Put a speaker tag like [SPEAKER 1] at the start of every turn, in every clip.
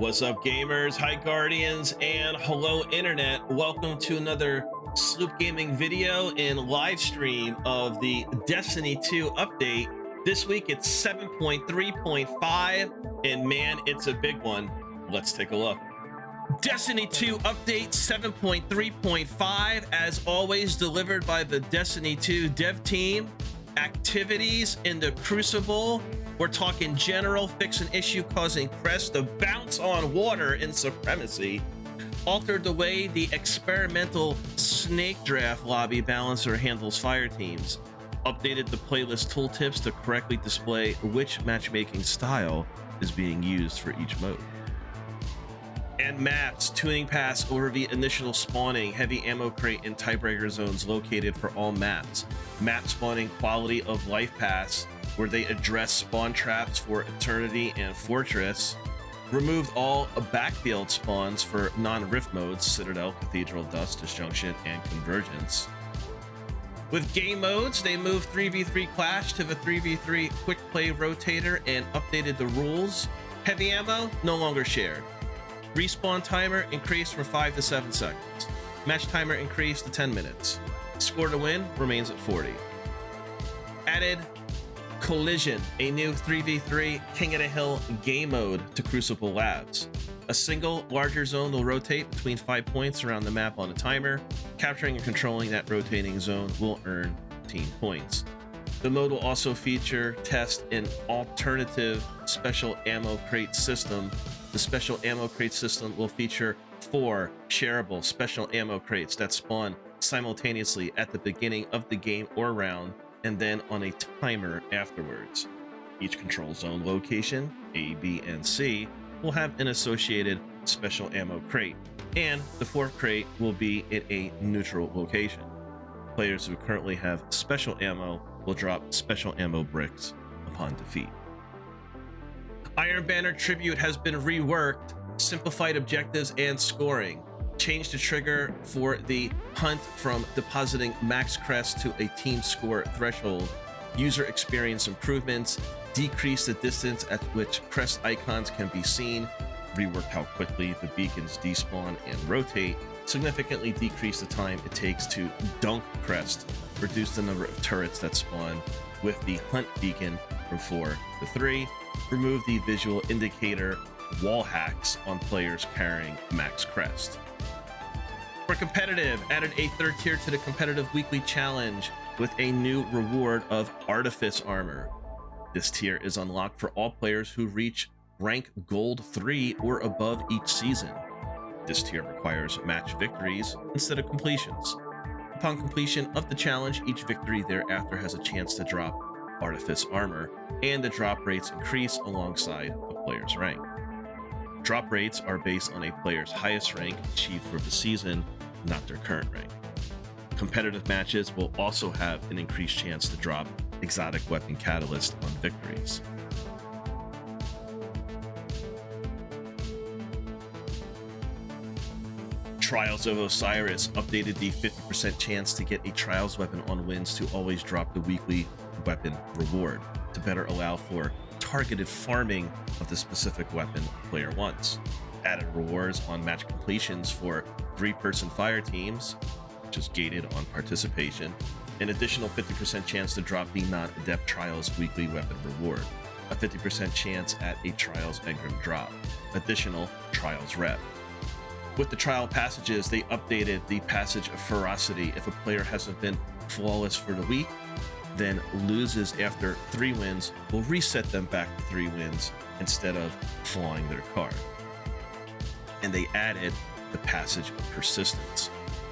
[SPEAKER 1] What's up, gamers? Hi, Guardians, and hello, Internet. Welcome to another Sloop Gaming video and live stream of the Destiny 2 update. This week it's 7.3.5, and man, it's a big one. Let's take a look. Destiny 2 update 7.3.5, as always, delivered by the Destiny 2 dev team. Activities in the Crucible. We're talking general, fix an issue causing Crest to bounce on water in Supremacy. Altered the way the experimental Snake Draft lobby balancer handles fire teams. Updated the playlist tooltips to correctly display which matchmaking style is being used for each mode. And maps, tuning pass overview, initial spawning, heavy ammo crate, and tiebreaker zones located for all maps. Map spawning quality of life pass, where they address spawn traps for Eternity and Fortress. Removed all backfield spawns for non-rift modes, Citadel, Cathedral, Dust, Disjunction, and Convergence. With game modes, they moved 3v3 Clash to the 3v3 Quick Play Rotator and updated the rules. Heavy ammo, no longer shared. Respawn timer increased from 5 to 7 seconds. Match timer increased to 10 minutes. Score to win remains at 40. Added Collision, a new 3v3 King of the Hill game mode to Crucible Labs. A single larger zone will rotate between 5 points around the map on a timer. Capturing and controlling that rotating zone will earn team points. The mode will also feature test an alternative special ammo crate system. The special ammo crate system will feature 4 shareable special ammo crates that spawn simultaneously at the beginning of the game or round, and then on a timer afterwards. Each control zone location, A, B, and C, will have an associated special ammo crate, and the 4th crate will be in a neutral location. Players who currently have special ammo will drop special ammo bricks upon defeat. Iron Banner Tribute has been reworked, simplified objectives and scoring. Changed the trigger for the hunt from depositing max crest to a team score threshold. User experience improvements, decreased the distance at which crest icons can be seen, reworked how quickly the beacons despawn and rotate, significantly decreased the time it takes to dunk crest, reduced the number of turrets that spawn with the hunt beacon from 4 to 3, removed the visual indicator wall hacks on players carrying max crest. For competitive, added a 3rd tier to the competitive weekly challenge with a new reward of Artifice Armor. This tier is unlocked for all players who reach rank Gold 3 or above each season. This tier requires match victories instead of completions. Upon completion of the challenge, each victory thereafter has a chance to drop Artifice Armor, and the drop rates increase alongside a player's rank. Drop rates are based on a player's highest rank achieved for the season, not their current rank. Competitive matches will also have an increased chance to drop Exotic Weapon Catalyst on victories. Trials of Osiris updated the 50% chance to get a Trials weapon on wins to always drop the weekly weapon reward to better allow for targeted farming of the specific weapon a player wants. Added rewards on match completions for 3-person fire teams, which is gated on participation. An additional 50% chance to drop the non-adept Trials weekly weapon reward. A 50% chance at a Trials Engram drop. Additional Trials rep. With the trial passages, they updated the passage of Ferocity. If a player hasn't been flawless for the week, then loses after 3 wins, will reset them back to 3 wins instead of flawing their card. And they added the passage of Persistence.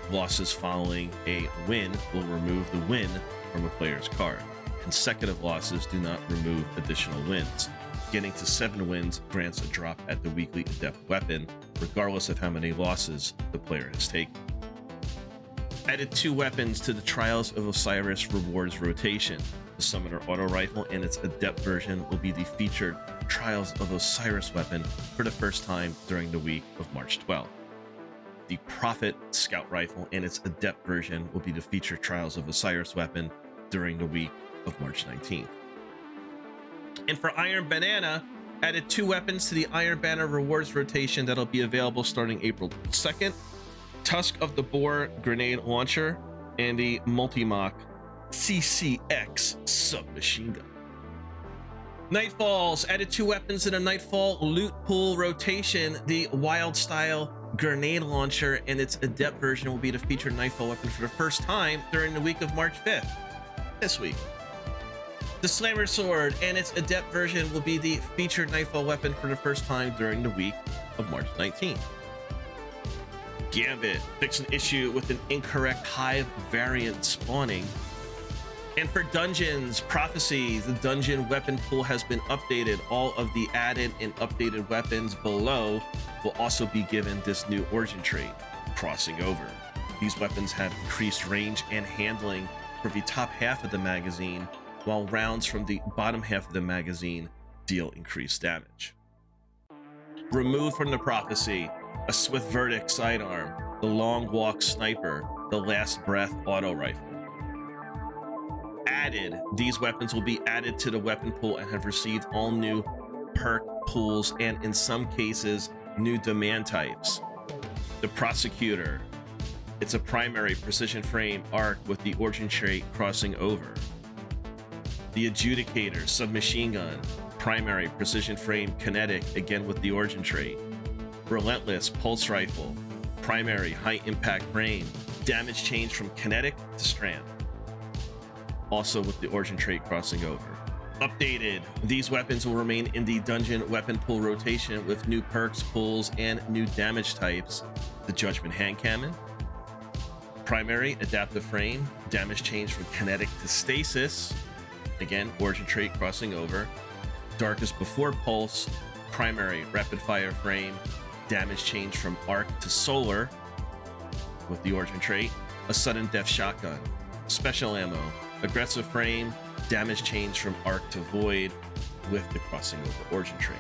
[SPEAKER 1] Losses following a win will remove the win from a player's card. Consecutive losses do not remove additional wins. Getting to 7 wins grants a drop at the weekly adept weapon, regardless of how many losses the player has taken. Added 2 weapons to the Trials of Osiris rewards rotation. The Summoner Auto Rifle and its adept version will be the featured Trials of Osiris weapon for the first time during the week of March 12th. The Prophet Scout Rifle and its adept version will be the featured Trials of Osiris weapon during the week of March 19th. And for Iron Banana, Added 2 weapons to the Iron Banner rewards rotation that'll be available starting April 2nd. Tusk of the Boar grenade launcher and the Multimach CCX submachine gun. Nightfalls added 2 weapons in a Nightfall loot pool rotation. The Wild Style grenade launcher and its adept version will be the featured Nightfall weapon for the first time during the week of March 5th, this week. The Slammer Sword and its adept version will be the featured Nightfall weapon for the first time during the week of March 19th. Gambit fixed an issue with an incorrect Hive variant spawning. And for Dungeons Prophecy, the dungeon weapon pool has been updated. All of the added and updated weapons below will also be given this new origin trait, Crossing Over. These weapons have increased range and handling for the top half of the magazine, while rounds from the bottom half of the magazine deal increased damage. Removed from the Prophecy, a Swift Verdict sidearm, the Long Walk Sniper, the Last Breath auto rifle. Added, these weapons will be added to the weapon pool and have received all new perk pools and in some cases new demand types. The Prosecutor, it's a primary precision frame arc with the origin trait Crossing Over. The Adjudicator submachine gun, primary precision frame kinetic, again with the origin trait. Relentless pulse rifle, primary high impact frame, damage change from kinetic to strand, also with the origin trait Crossing Over. Updated, these weapons will remain in the dungeon weapon pool rotation with new perks, pulls, and new damage types. The Judgment Hand Cannon, primary adaptive frame, damage change from kinetic to stasis, again origin trait Crossing Over. Darkest Before Pulse, primary rapid fire frame, damage change from arc to solar with the origin trait. A Sudden Death Shotgun, special ammo, aggressive frame, damage change from arc to void with the Crossing Over origin trait.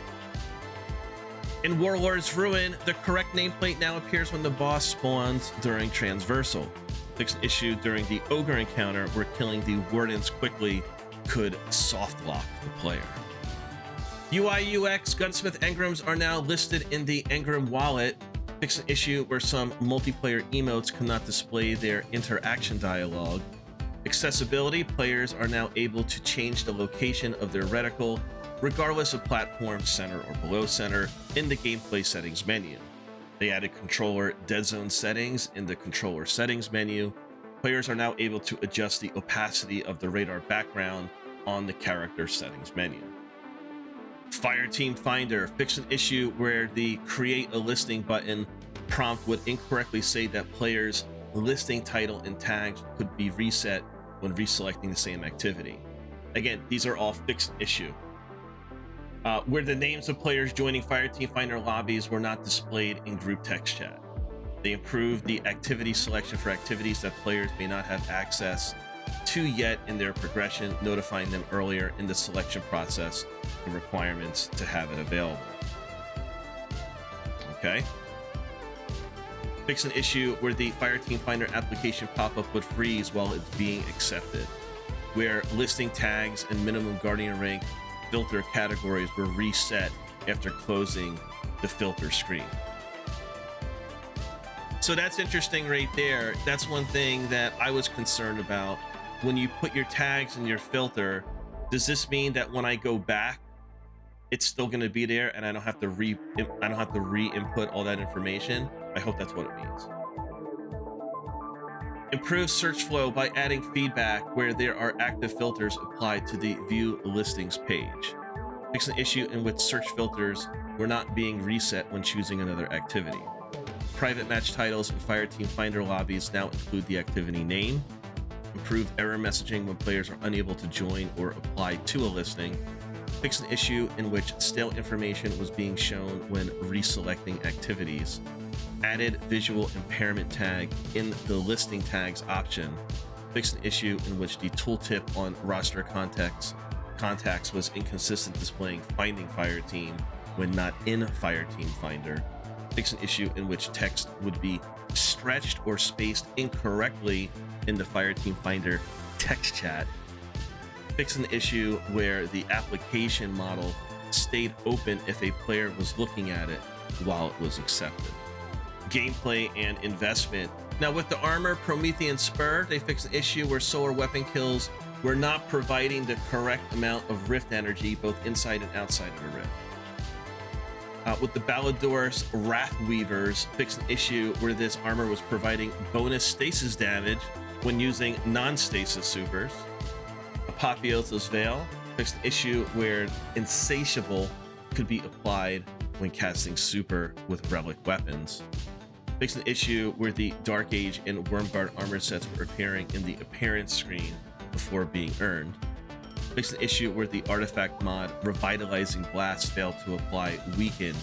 [SPEAKER 1] In Warlord's Ruin, the correct nameplate now appears when the boss spawns during Transversal. Fixed issue during the Ogre encounter where killing the Wardens quickly could soft lock the player. UI UX Gunsmith engrams are now listed in the engram wallet. Fixed an issue where some multiplayer emotes cannot display their interaction dialogue. Accessibility, players are now able to change the location of their reticle regardless of platform, center or below center in the gameplay settings menu. They added controller dead zone settings in the controller settings menu. Players are now able to adjust the opacity of the radar background on the character settings menu. Fireteam Finder fixed an issue where the create a listing button prompt would incorrectly say that players' listing title and tags could be reset when reselecting the same activity. Again, these are all fixed issue. Where the names of players joining Fireteam Finder lobbies were not displayed in group text chat. They improved the activity selection for activities that players may not have access to yet in their progression, notifying them earlier in the selection process the requirements to have it available. Okay. Fix an issue where the Fireteam Finder application pop-up would freeze while it's being accepted, where listing tags and minimum Guardian rank filter categories were reset after closing the filter screen. So that's interesting right there. That's one thing that I was concerned about. When you put your tags in your filter, does this mean that when I go back, it's still going to be there and I don't have to re-input all that information? I hope that's what it means. Improve search flow by adding feedback where there are active filters applied to the view listings page. Fix an issue in which search filters were not being reset when choosing another activity. Private match titles in Fireteam Finder lobbies now include the activity name. Improved error messaging when players are unable to join or apply to a listing. Fix an issue in which stale information was being shown when reselecting activities. Added visual impairment tag in the listing tags option. Fix an issue in which the tooltip on roster contacts was inconsistent, displaying Finding Fireteam when not in Fireteam Finder. Fix an issue in which text would be stretched or spaced incorrectly in the Fireteam Finder text chat. Fix an issue where the application model stayed open if a player was looking at it while it was accepted. Gameplay and investment. Now with the armor Promethean Spur, they fixed an issue where solar weapon kills were not providing the correct amount of rift energy both inside and outside of the rift. With the Ballador's Wrath Weavers, fixed an issue where this armor was providing bonus stasis damage when using non-stasis supers. Apotheosis Veil fixed an issue where Insatiable could be applied when casting super with relic weapons. Fixed an issue where the Dark Age and Wormguard armor sets were appearing in the appearance screen before being earned. Fixed an issue where the artifact mod Revitalizing Blast failed to apply Weaken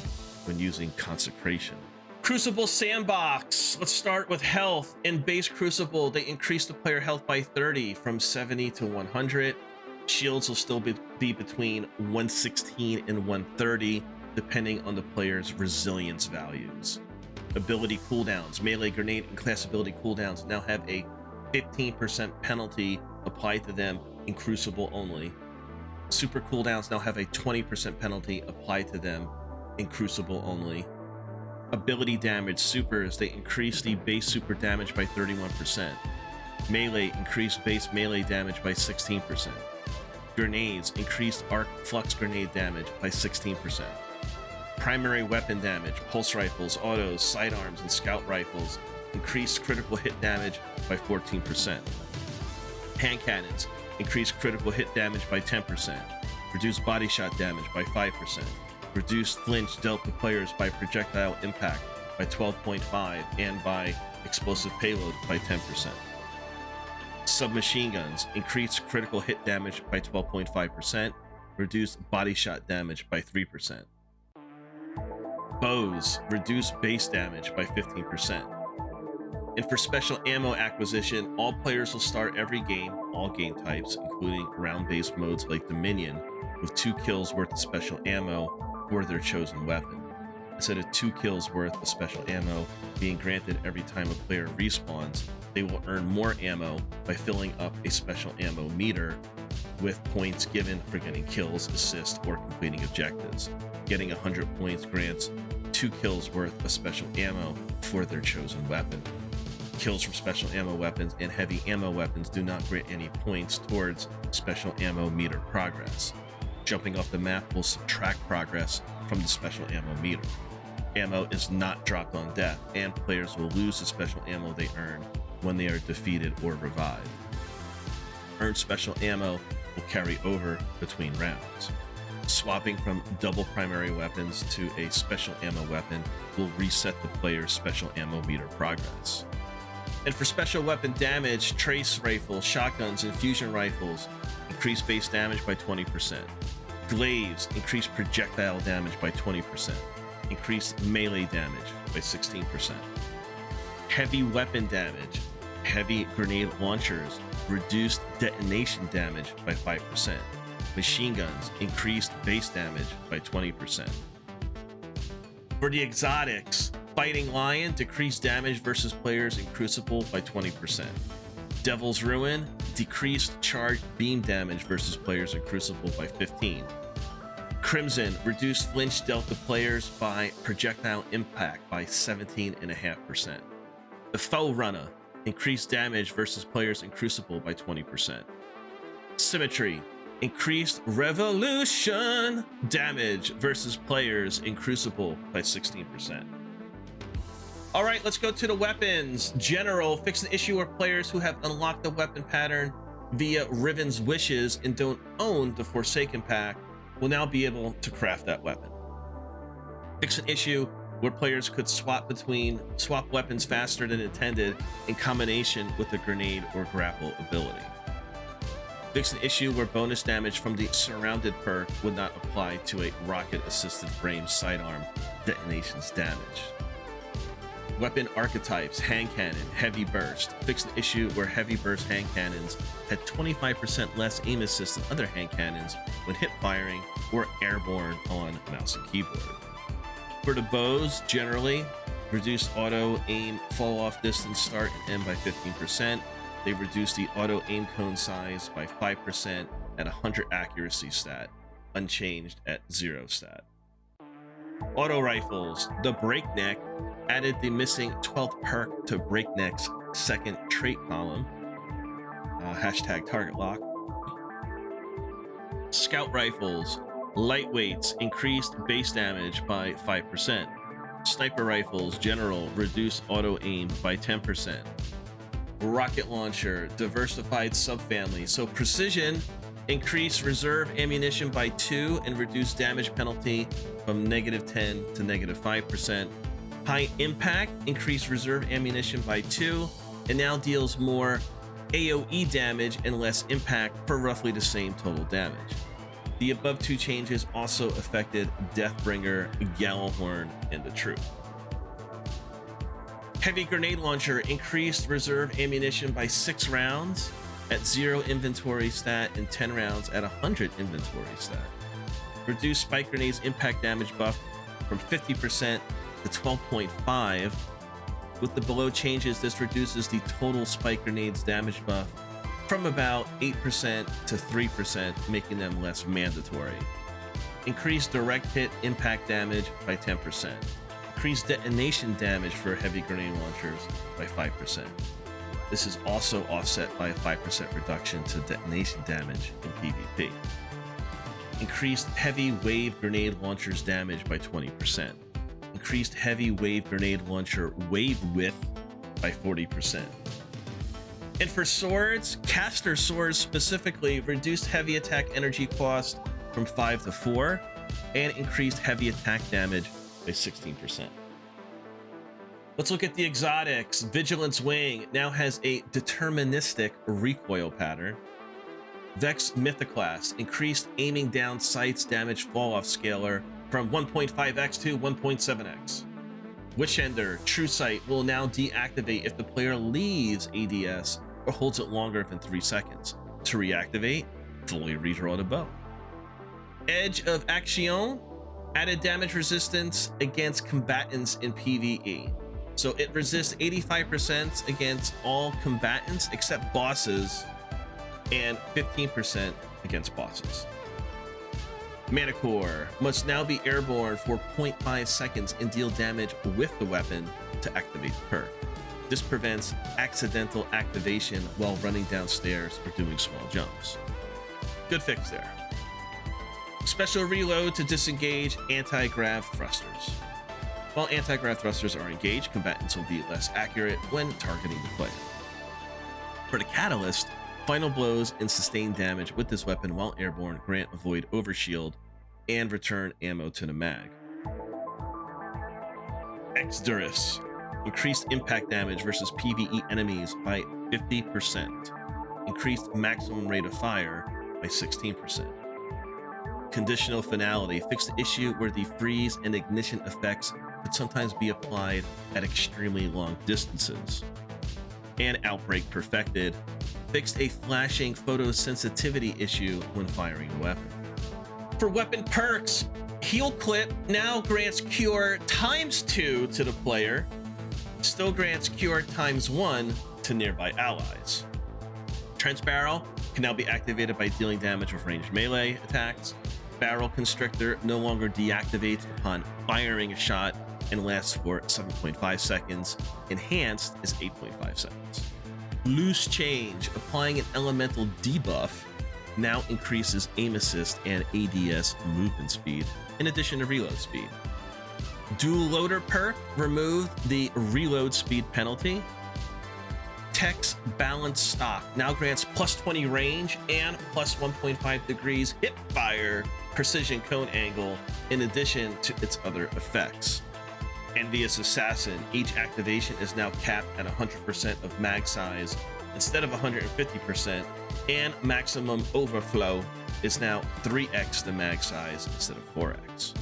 [SPEAKER 1] when using Consecration. Crucible Sandbox. Let's start with health. In base Crucible, they increased the player health by 30 from 70 to 100. Shields will still be between 116 and 130, depending on the player's resilience values. Ability cooldowns. Melee, grenade, and class ability cooldowns now have a 15% penalty applied to them in Crucible only. Super cooldowns now have a 20% penalty applied to them in Crucible only. Ability damage supers, they increase the base super damage by 31%. Melee increased base melee damage by 16%. Grenades increased arc flux grenade damage by 16%. Primary weapon damage, pulse rifles, autos, sidearms, and scout rifles increased critical hit damage by 14%. Hand cannons increased critical hit damage by 10%, reduced body shot damage by 5%, reduced flinch dealt to players by projectile impact by 12.5% and by explosive payload by 10%. Submachine guns increased critical hit damage by 12.5%, reduced body shot damage by 3%. Bows reduced base damage by 15%. And for special ammo acquisition, all players will start every game, all game types, including round-based modes like Dominion, with 2 kills worth of special ammo for their chosen weapon. Instead of 2 kills worth of special ammo being granted every time a player respawns, they will earn more ammo by filling up a special ammo meter with points given for getting kills, assists, or completing objectives. Getting 100 points grants 2 kills worth of special ammo for their chosen weapon. Kills from special ammo weapons and heavy ammo weapons do not grant any points towards special ammo meter progress. Jumping off the map will subtract progress from the special ammo meter. Ammo is not dropped on death, and players will lose the special ammo they earn when they are defeated or revived. Earned special ammo will carry over between rounds. Swapping from double primary weapons to a special ammo weapon will reset the player's special ammo meter progress. And for special weapon damage, trace rifles, shotguns, and fusion rifles increase base damage by 20%. Glaives increase projectile damage by 20%. Increase melee damage by 16%. Heavy weapon damage, heavy grenade launchers reduced detonation damage by 5%. Machine guns increased base damage by 20%. For the exotics, Fighting Lion decreased damage versus players in Crucible by 20%. Devil's Ruin decreased charged beam damage versus players in Crucible by 15%. Crimson reduced flinch dealt to players by projectile impact by 17.5%. The Foe Runner increased damage versus players in Crucible by 20%. Symmetry increased revolution damage versus players in Crucible by 16%. All right, let's go to the weapons. General fixed an issue where players who have unlocked the weapon pattern via Riven's Wishes and don't own the Forsaken pack will now be able to craft that weapon. Fixed an issue where players could swap weapons faster than intended in combination with a grenade or grapple ability. Fixed an issue where bonus damage from the Surrounded perk would not apply to a rocket-assisted frame sidearm detonations damage. Weapon archetypes, hand cannon, heavy burst. Fixed an issue where heavy burst hand cannons had 25% less aim assist than other hand cannons when hip firing or airborne on mouse and keyboard. For the bows, generally, reduced auto aim fall off distance start and end by 15%. They reduced the auto aim cone size by 5% at 100 accuracy stat. unchanged at 0 stat. Auto rifles, the Breakneck added the missing 12th perk to Breakneck's second trait column. Hashtag target lock. Scout rifles, lightweights increased base damage by 5%. Sniper rifles, general, reduced auto aim by 10%. Rocket launcher, diversified subfamily. So precision, increase reserve ammunition by 2 and reduce damage penalty from -10 to -5%. High impact, increase reserve ammunition by 2 and now deals more AoE damage and less impact for roughly the same total damage. The above 2 changes also affected Deathbringer, Gallowhorn, and the Troop. Heavy grenade launcher increased reserve ammunition by 6 rounds at 0 inventory stat and 10 rounds at 100 inventory stat. Reduced spike grenades impact damage buff from 50% to 12.5. With the below changes, this reduces the total spike grenades damage buff from about 8% to 3%, making them less mandatory. Increased direct hit impact damage by 10%. Increased detonation damage for heavy grenade launchers by 5%. This is also offset by a 5% reduction to detonation damage in PvP. Increased heavy wave grenade launchers damage by 20%. Increased heavy wave grenade launcher wave width by 40%. And for swords, caster swords specifically reduced heavy attack energy cost from 5 to 4 and increased heavy attack damage by 16%. Let's look at the exotics. Vigilance Wing now has a deterministic recoil pattern. Vex Mythoclast increased aiming down sights damage fall-off scaler from 1.5x to 1.7x. Witchender True Sight will now deactivate if the player leaves ADS or holds it longer than 3 seconds. To reactivate, fully redraw the bow. Edge of Action added damage resistance against combatants in PvE. So it resists 85% against all combatants except bosses and 15% against bosses. Manicore must now be airborne for 0.5 seconds and deal damage with the weapon to activate the perk. This prevents accidental activation while running downstairs or doing small jumps. Good fix there. Special reload to disengage anti-grav thrusters. While anti-grav thrusters are engaged, combatants will be less accurate when targeting the player. For the catalyst, final blows and sustained damage with this weapon while airborne grant avoid overshield and return ammo to the mag. Exduris increased impact damage versus PvE enemies by 50%. Increased maximum rate of fire by 16%. Conditional Finality fixed the issue where the freeze and ignition effects could sometimes be applied at extremely long distances. And Outbreak Perfected fixed a flashing photosensitivity issue when firing the weapon. For weapon perks, Heal Clip now grants Cure ×2 to the player, still grants Cure ×1 to nearby allies. Trench Barrel can now be activated by dealing damage with ranged melee attacks. Barrel Constrictor no longer deactivates upon firing a shot and lasts for 7.5 seconds. Enhanced is 8.5 seconds. Loose Change, applying an elemental debuff, now increases aim assist and ADS movement speed, in addition to reload speed. Dual Loader perk removed the reload speed penalty. Tex Balance Stock now grants +20 range and +1.5 degrees hip fire precision cone angle, in addition to its other effects. Envious Assassin, each activation is now capped at 100% of mag size instead of 150%, and maximum overflow is now 3x the mag size instead of 4x.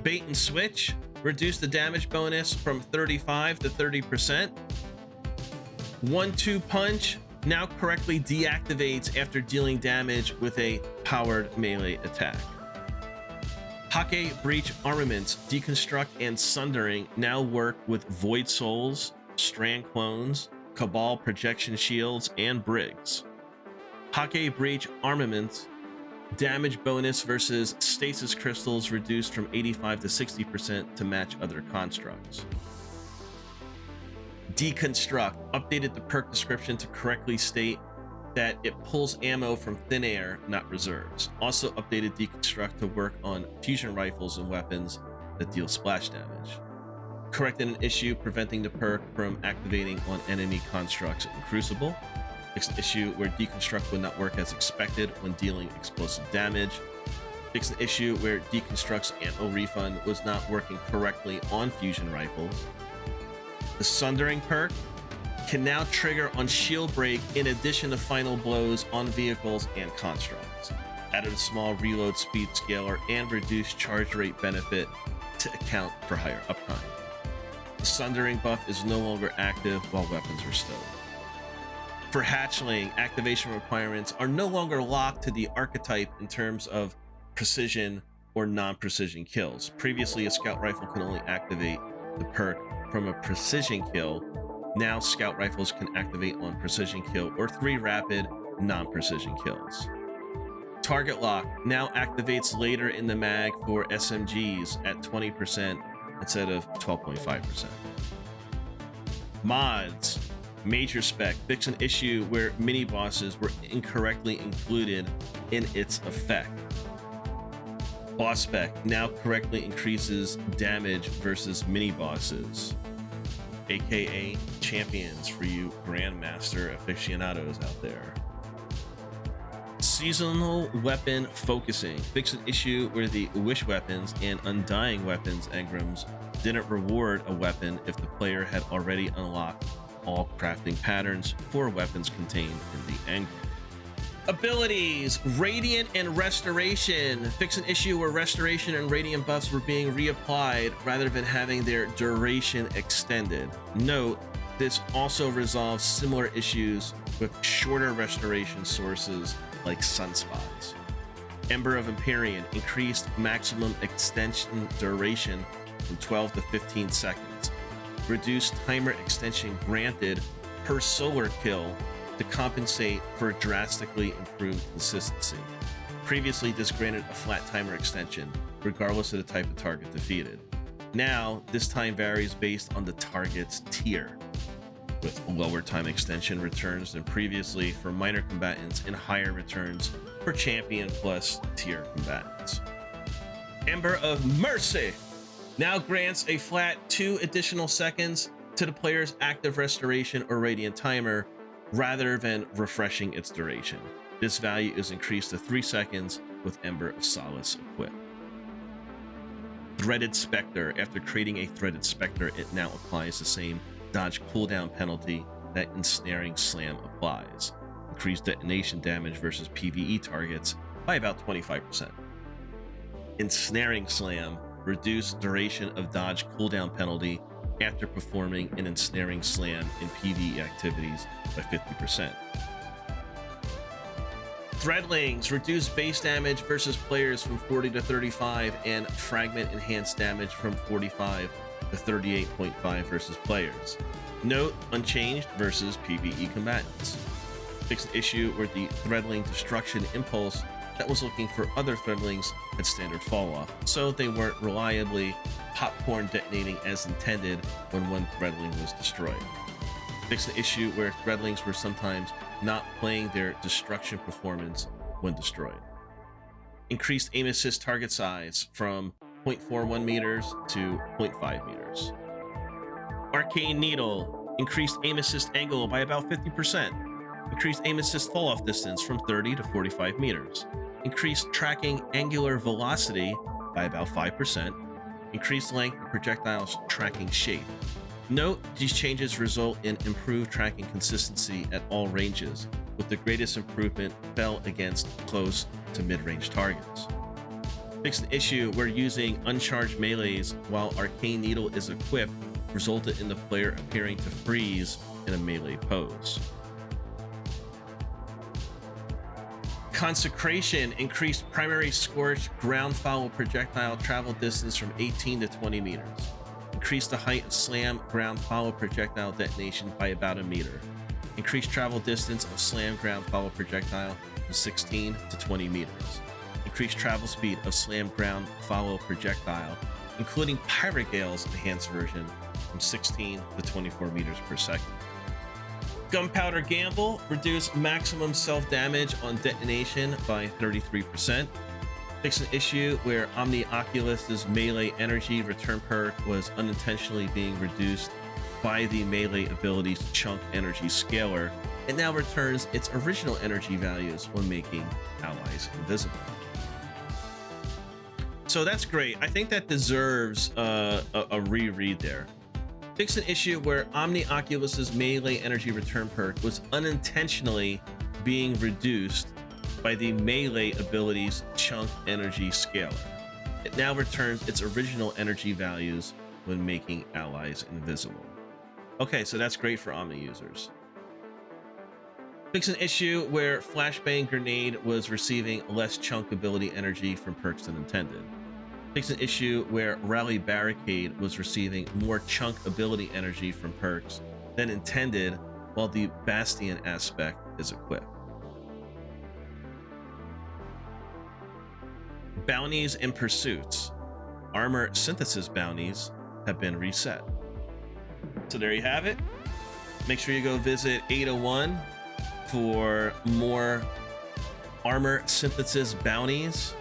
[SPEAKER 1] Bait and Switch reduced the damage bonus from 35 to 30%. 1-2 Punch now correctly deactivates after dealing damage with a powered melee attack. Hake Breach Armaments, Deconstruct and Sundering now work with Void Souls, Strand Clones, Cabal Projection Shields, and Brigs. Hake Breach Armaments Damage bonus versus stasis crystals reduced from 85 to 60% to match other constructs. Deconstruct updated the perk description to correctly state that it pulls ammo from thin air, not reserves. Also updated Deconstruct to work on fusion rifles and weapons that deal splash damage. Corrected an issue preventing the perk from activating on enemy constructs in Crucible. Fixed an issue where Deconstruct would not work as expected when dealing explosive damage. Fixed an issue where Deconstruct's ammo refund was not working correctly on fusion rifles. The Sundering perk can now trigger on shield break in addition to final blows on vehicles and constructs. Added a small reload speed scaler and reduced charge rate benefit to account for higher uptime. The Sundering buff is no longer active while weapons are stowed. For Hatchling, activation requirements are no longer locked to the archetype in terms of precision or non-precision kills. Previously, a scout rifle could only activate the perk from a precision kill. Now, scout rifles can activate on precision kill or 3 rapid non-precision kills. Target lock now activates later in the mag for SMGs at 20% instead of 12.5%. Mods. Major spec fix an issue where mini bosses were incorrectly included in its effect. Boss spec now correctly increases damage versus mini bosses, aka champions for you Grandmaster aficionados out there. Seasonal weapon focusing fix an issue where the wish weapons and undying weapons engrams didn't reward a weapon if the player had already unlocked all crafting patterns for weapons contained in the engram. Abilities, Radiant and Restoration. Fix an issue where Restoration and Radiant buffs were being reapplied rather than having their duration extended. Note, this also resolves similar issues with shorter restoration sources like sunspots. Ember of Empyrean increased maximum extension duration from 12 to 15 seconds. Reduced timer extension granted per solar kill to compensate for drastically improved consistency. Previously, this granted a flat timer extension, regardless of the type of target defeated. Now, this time varies based on the target's tier, with lower time extension returns than previously for minor combatants and higher returns for champion plus tier combatants. Ember of Mercy now grants a flat 2 additional seconds to the player's active restoration or radiant timer rather than refreshing its duration. This value is increased to 3 seconds with Ember of Solace equipped. Threaded Spectre. After creating a Threaded Spectre, it now applies the same dodge cooldown penalty that Ensnaring Slam applies. Increased detonation damage versus PvE targets by about 25%. Ensnaring Slam. Reduced duration of dodge cooldown penalty after performing an Ensnaring Slam in PvE activities by 50%. Threadlings reduce base damage versus players from 40 to 35 and fragment enhanced damage from 45 to 38.5 versus players. Note, unchanged versus PvE combatants. Fixed issue where the Threadling Destruction Impulse that was looking for other Threadlings had standard fall off, so they weren't reliably popcorn detonating as intended when one Threadling was destroyed. Fixed an issue where Threadlings were sometimes not playing their destruction performance when destroyed. Increased aim assist target size from 0.41 meters to 0.5 meters. Arcane Needle increased aim assist angle by about 50%. Increased aim assist fall off distance from 30 to 45 meters. Increased tracking angular velocity by about 5%. Increased length of projectiles tracking shape. Note, these changes result in improved tracking consistency at all ranges, with the greatest improvement fell against close to mid-range targets. Fixed an issue where using uncharged melees while Arcane Needle is equipped resulted in the player appearing to freeze in a melee pose. Consecration increased primary scorch ground foul projectile travel distance from 18 to 20 meters. Increased the height of slam ground follow projectile detonation by about a meter. Increased travel distance of slam ground follow projectile from 16 to 20 meters. increased travel speed of slam ground follow projectile, including Pirate Gale's enhanced version, from 16 to 24 meters per second. Gunpowder Gamble reduced maximum self-damage on detonation by 33%. Fixed an issue where Omni Oculus's melee energy return perk was unintentionally being reduced by the melee ability's chunk energy scaler. It now returns its original energy values when making allies invisible. So that's great. I think that deserves a reread there. Fix an issue where Omni Oculus's melee energy return perk was unintentionally being reduced by the melee ability's chunk energy scaler. It now returns its original energy values when making allies invisible. Okay, so that's great for Omni users. Fix an issue where Flashbang Grenade was receiving less chunk ability energy from perks than intended. Fix an issue where Rally Barricade was receiving more chunk ability energy from perks than intended while the Bastion aspect is equipped. Bounties and pursuits. Armor synthesis bounties have been reset. So there you have it. Make sure you go visit 801 for more armor synthesis bounties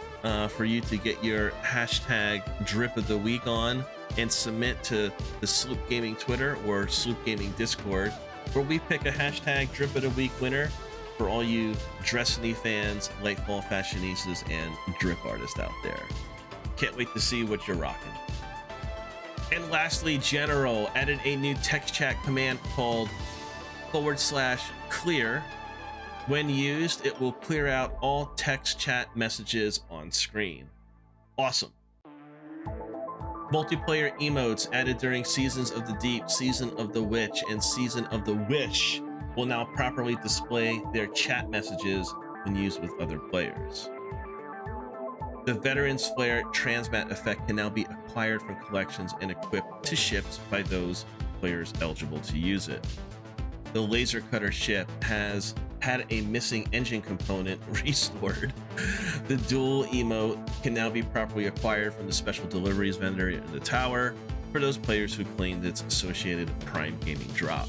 [SPEAKER 1] for you to get your hashtag drip of the week on and submit to the Sloop Gaming Twitter or Sloop Gaming Discord, where we pick a hashtag drip of the week winner for all you Destiny fans, late fall fashionistas, and drip artists out there. Can't wait to see what you're rocking. And lastly, General added a new text chat command called /clear. When used, it will clear out all text chat messages on screen. Awesome. Multiplayer emotes added during Seasons of the Deep, Season of the Witch, and Season of the Wish will now properly display their chat messages when used with other players. The Veteran's Flare Transmat effect can now be acquired from collections and equipped to ships by those players eligible to use it. The Laser Cutter ship has had a missing engine component restored. The dual emote can now be properly acquired from the special deliveries vendor in the tower for those players who claimed its associated Prime Gaming drop.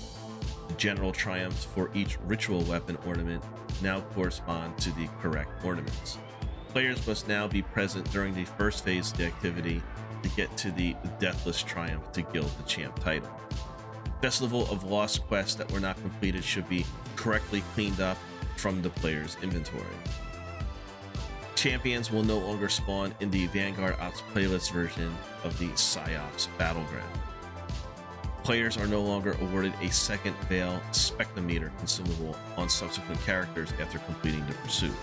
[SPEAKER 1] The general triumphs for each ritual weapon ornament now correspond to the correct ornaments. Players must now be present during the first phase of the activity to get to the Deathless Triumph to gild the champ title. Festival of Lost quests that were not completed should be correctly cleaned up from the player's inventory. Champions will no longer spawn in the Vanguard Ops playlist version of the PsyOps Battleground. Players are no longer awarded a second Veil Spectrometer consumable on subsequent characters after completing the pursuit.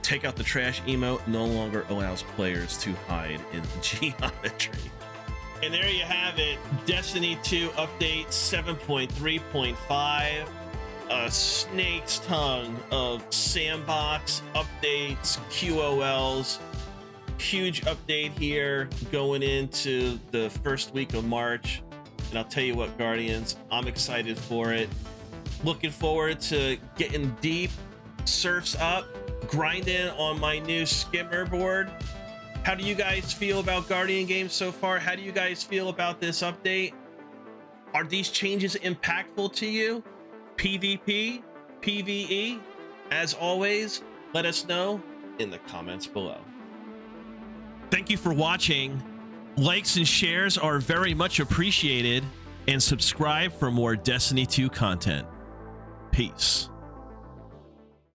[SPEAKER 1] Take out the trash emote no longer allows players to hide in geometry. And there you have it, Destiny 2 update 7.3.5, a snake's tongue of sandbox updates, QOLs, huge update here going into the first week of March. And I'll tell you what, Guardians, I'm excited for it. Looking forward to getting deep, surfs up, grinding on my new skimmer board. How do you guys feel about Guardian games so far? How do you guys feel about this update? Are these changes impactful to you? PvP, PvE? As always, let us know in the comments below. Thank you for watching. Likes and shares are very much appreciated, and subscribe for more Destiny 2 content. Peace.